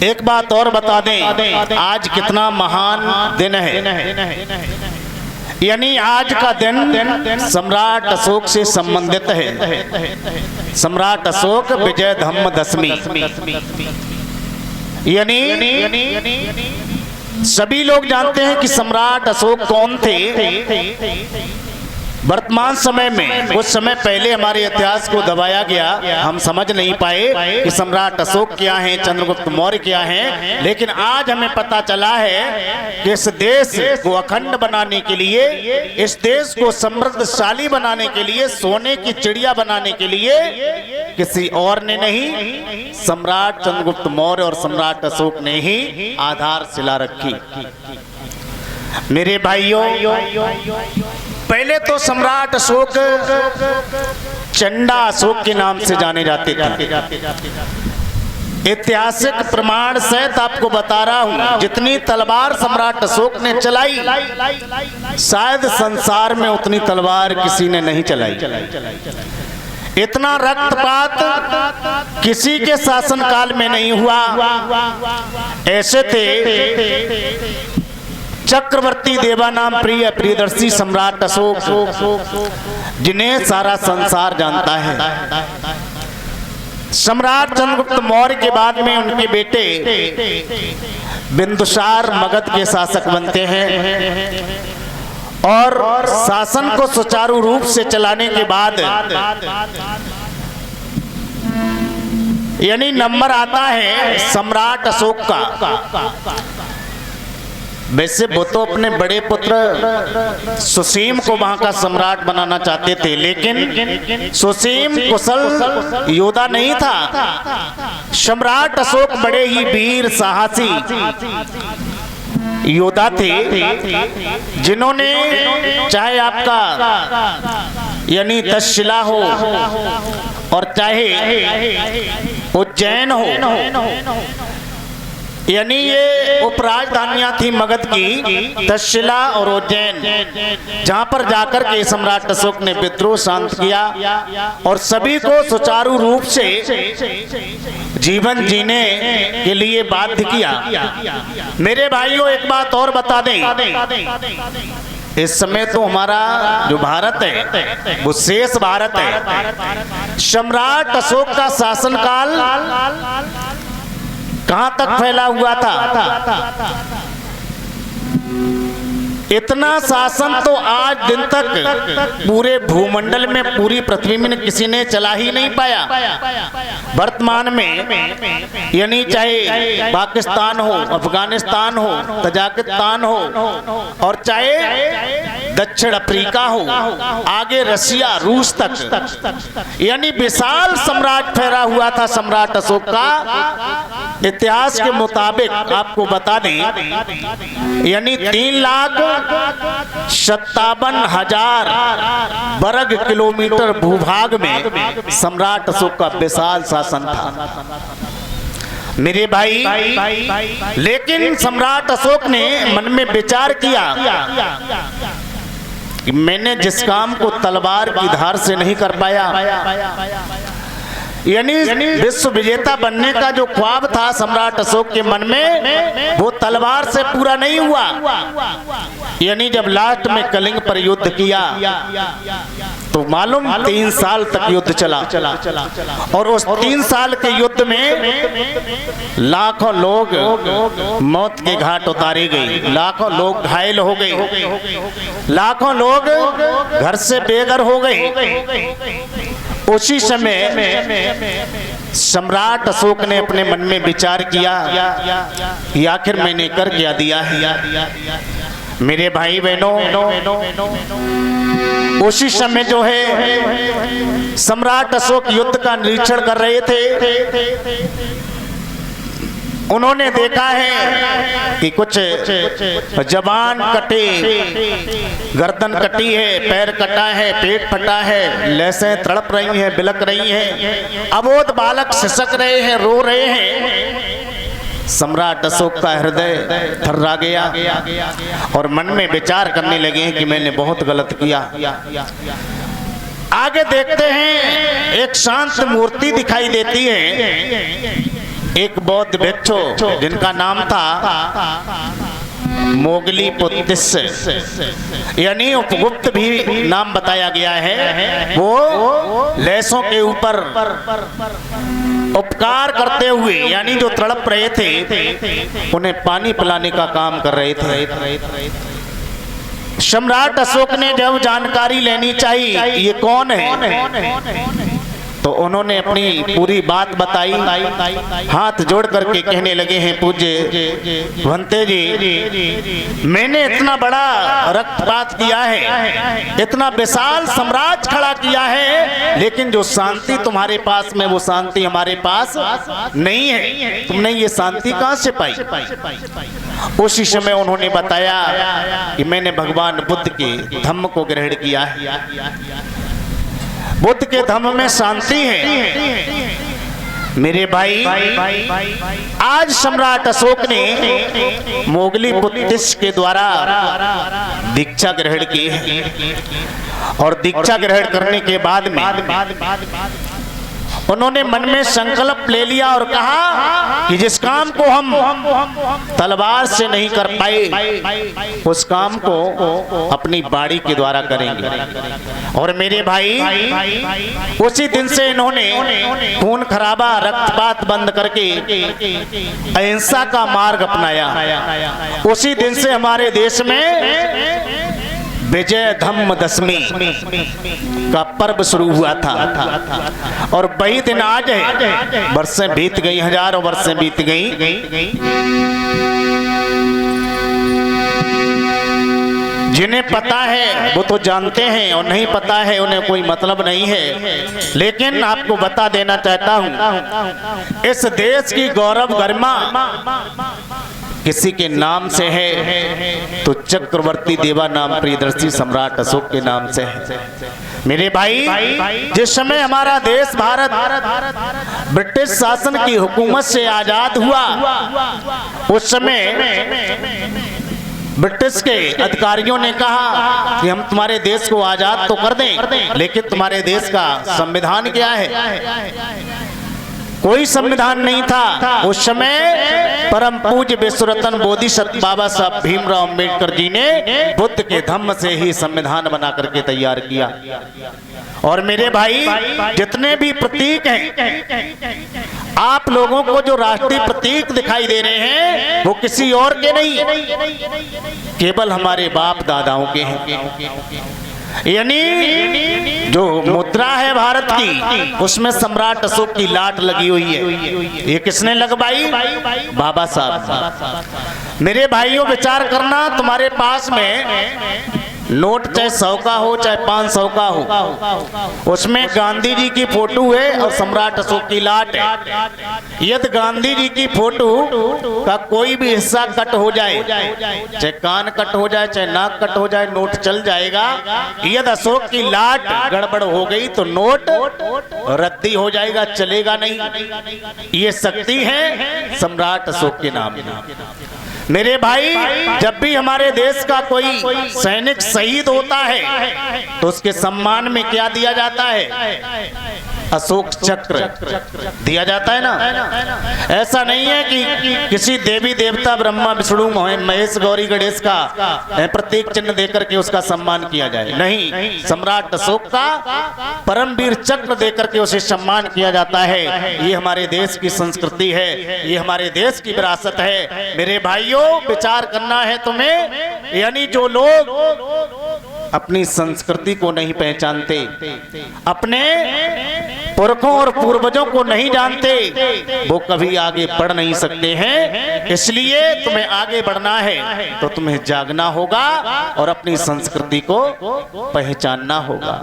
एक बात और बता दें, आज कितना महान दिन है। यानी आज का दिन सम्राट अशोक से संबंधित है। सम्राट अशोक विजयधम्म दशमी। यानी सभी लोग जानते हैं कि सम्राट अशोक कौन थे। वर्तमान समय में कुछ समय पहले हमारे इतिहास को दबाया गया, हम समझ नहीं पाए कि सम्राट अशोक क्या हैं, चंद्रगुप्त मौर्य क्या हैं। लेकिन आज हमें पता चला है कि इस देश को अखंड बनाने के लिए, इस देश को समृद्धशाली बनाने के लिए, सोने की चिड़िया बनाने के लिए किसी और ने नहीं, सम्राट चंद्रगुप्त मौर्य और सम्राट अशोक ने ही आधारशिला रखी। मेरे भाइयों, पहले तो सम्राट अशोक चंडा अशोक के नाम से जाने जाते थे। ऐतिहासिक प्रमाण सहित आपको बता रहा हूं, जितनी तलवार सम्राट अशोक ने चलाई, शायद संसार में उतनी तलवार किसी ने नहीं चलाई। इतना रक्तपात किसी के शासनकाल में नहीं हुआ। ऐसे थे चक्रवर्ती देवानाम प्रिय प्रियदर्शी सम्राट अशोक, जिन्हें सारा संसार जानता है। सम्राट चंद्रगुप्त मौर्य के बाद में उनके बेटे बिंदुसार मगध के शासक बनते हैं और शासन को सुचारू रूप से चलाने के बाद यानी नंबर आता है सम्राट अशोक का। वैसे वो तो अपने बड़े पुत्र सुसीम को वहां का सम्राट बनाना चाहते थे, लेकिन सुसीम कुशल योद्धा नहीं था। सम्राट अशोक बड़े ही वीर साहसी योद्धा थे, जिन्होंने चाहे आपका यानी तक्षशिला हो और चाहे उज्जैन हो, यानी ये उपराजधानियां थी मगध की, तक्षशिला और उज्जैन, जहां पर जाकर के सम्राट अशोक ने विद्रोह शांत किया और सभी को सुचारू रूप से जीवन जीने के लिए बाध्य किया। मेरे भाइयों, एक बात और बता दें, इस समय तो हमारा जो भारत है वो शेष भारत है। सम्राट अशोक का शासनकाल कहां तक फैला हुआ था? इतना शासन तो आज दिन तक पूरे भूमंडल में, पूरी पृथ्वी में किसी ने चला ही नहीं पाया। वर्तमान में यानी चाहे पाकिस्तान हो, अफगानिस्तान हो, तजाकिस्तान हो और चाहे दक्षिण अफ्रीका हो, आगे रसिया, रूस तक, यानी विशाल साम्राज्य फैला हुआ था सम्राट अशोक का। इतिहास के मुताबिक आपको बता दें, यानी 3,57,000 वर्ग किलोमीटर भूभाग में सम्राट अशोक का विशाल शासन था। मेरे भाई, लेकिन सम्राट अशोक ने मन में विचार किया कि मैंने जिस काम को तलवार की धार से नहीं कर पाया, यानी विश्व विजेता बनने का जो ख्वाब था सम्राट अशोक के मन में, वो तलवार से पूरा नहीं हुआ। यानी जब लास्ट में कलिंग पर युद्ध किया तो मालूम 3 साल तक युद्ध चला और उस 3 साल के युद्ध में लाखों लोग मौत के घाट उतारे गए, लाखों लोग घायल हो गए, लाखों लोग घर से बेघर हो गए। उसी समय सम्राट अशोक ने अपने मन में विचार किया कि आखिर मैंने कर क्या दिया है। मेरे भाई बहनों, उसी समय जो है सम्राट अशोक युद्ध का निरीक्षण कर रहे थे। उन्होंने देखा है कि कुछ जवान कटे, गर्दन कटी है, पैर कटा है, पेट फटा है, लैसें तड़प रही हैं, बिलक रही हैं, अबोध बालक सिसक रहे हैं, रो रहे हैं। सम्राट अशोक का हृदय थर्रा गया और मन में विचार करने लगे कि मैंने बहुत गलत किया। आगे देखते हैं, एक शांत मूर्ति दिखाई देती है एक बौद्ध भिक्षु जिनका नाम था मोगली पुत्तिस, यानी उपगुप्त भी नाम बताया गया है। वो लेसों के ऊपर उपकार करते हुए, यानी जो तड़प रहे थे उन्हें पानी पिलाने का काम कर रहे थे। सम्राट अशोक ने जब जानकारी लेनी चाहिए ये कौन है, तो उन्होंने अपनी पूरी बात बताई। हाथ जोड़ करके कहने लगे हैं, पूज्य भंते जी, मैंने इतना बड़ा रक्तपात किया है, इतना विशाल साम्राज्य खड़ा किया है, लेकिन जो शांति तुम्हारे पास में वो शांति हमारे पास नहीं है। तुमने ये शांति कहां से पाई? उसी समय उन्होंने बताया कि मैंने भगवान बुद्ध के धम्म को ग्रहण किया है, बुद्ध के धम्म में शांति है। मेरे भाई, आज सम्राट अशोक ने मोगली पुत्तिस के द्वारा दीक्षा ग्रहण की है, और दीक्षा ग्रहण करने के बाद में उन्होंने मन में संकल्प ले लिया और कहा कि जिस काम को हम तलवार से नहीं कर पाए उस काम को अपनी बाड़ी के द्वारा करेंगे। और मेरे भाई, उसी दिन से इन्होंने खून खराबा रक्तपात बंद करके अहिंसा का मार्ग अपनाया। उसी दिन से हमारे देश में विजय धम्म दशमी का पर्व शुरू हुआ था, और वही दिन आज है। वर्षें बीत गई, हजारों वर्षें बीत गई। जिन्हें पता है वो तो जानते हैं, और नहीं पता है उन्हें कोई मतलब नहीं है। लेकिन आपको बता देना चाहता हूं, इस देश की गौरव गरिमा किसी के नाम से है तो चक्रवर्ती देवा नाम प्रियदर्शी सम्राट अशोक के नाम से है। मेरे भाई, जिस समय हमारा देश भारत ब्रिटिश शासन की हुकूमत से आजाद हुआ, उस समय ब्रिटिश के अधिकारियों ने कहा कि हम तुम्हारे देश को आजाद तो कर दें, लेकिन तुम्हारे देश का संविधान क्या है? कोई संविधान नहीं था। उस समय परम पूज्य विश्वरत्न बोधिसत्व बाबा साहब भीमराव अम्बेडकर जी ने बुद्ध के धम्म से ही संविधान बना करके तैयार किया। और मेरे भाई, जितने भी प्रतीक हैं, आप लोगों को जो राष्ट्रीय प्रतीक दिखाई दे रहे हैं वो किसी और के नहीं, केवल हमारे बाप दादाओं के हैं। यानी जो मुद्रा है भारत की, उसमें सम्राट अशोक की लाट लगी हुई है। ये किसने लगवाई? बाबा साहब। मेरे भाइयों, विचार करना, तुम्हारे पास में नोट चाहे 100 का हो चाहे 500 का हो, उसमें गांधी जी की फोटो है और सम्राट अशोक की लाट है। यदि गांधी जी की फोटो का कोई भी हिस्सा कट हो जाए, चाहे कान कट हो जाए चाहे नाक कट हो जाए, नोट चल जाएगा। यदि अशोक की लाट गड़बड़ हो गई तो नोट रद्दी हो जाएगा, चलेगा नहीं। ये शक्ति है सम्राट अशोक के नाम। मेरे भाई, जब भी हमारे देश का कोई सैनिक शहीद होता है तो उसके सम्मान में क्या दिया जाता है? अशोक चक्र दिया जाता है ना। ऐसा नहीं है कि किसी देवी देवता ब्रह्मा विष्णु महेश गौरी गणेश का प्रतीक चिन्ह देकर के उसका सम्मान किया जाए, नहीं। सम्राट अशोक का परमवीर चक्र देकर के उसे सम्मान किया जाता है। ये हमारे देश की संस्कृति है, ये हमारे देश की विरासत है। मेरे भाइयों, विचार करना है तुम्हें। यानी जो लोग अपनी संस्कृति को नहीं पहचानते, अपने पुरखों और पूर्वजों को नहीं जानते, वो कभी आगे बढ़ नहीं सकते हैं। इसलिए तुम्हें आगे बढ़ना है तो तुम्हें जागना होगा और अपनी संस्कृति को पहचानना होगा।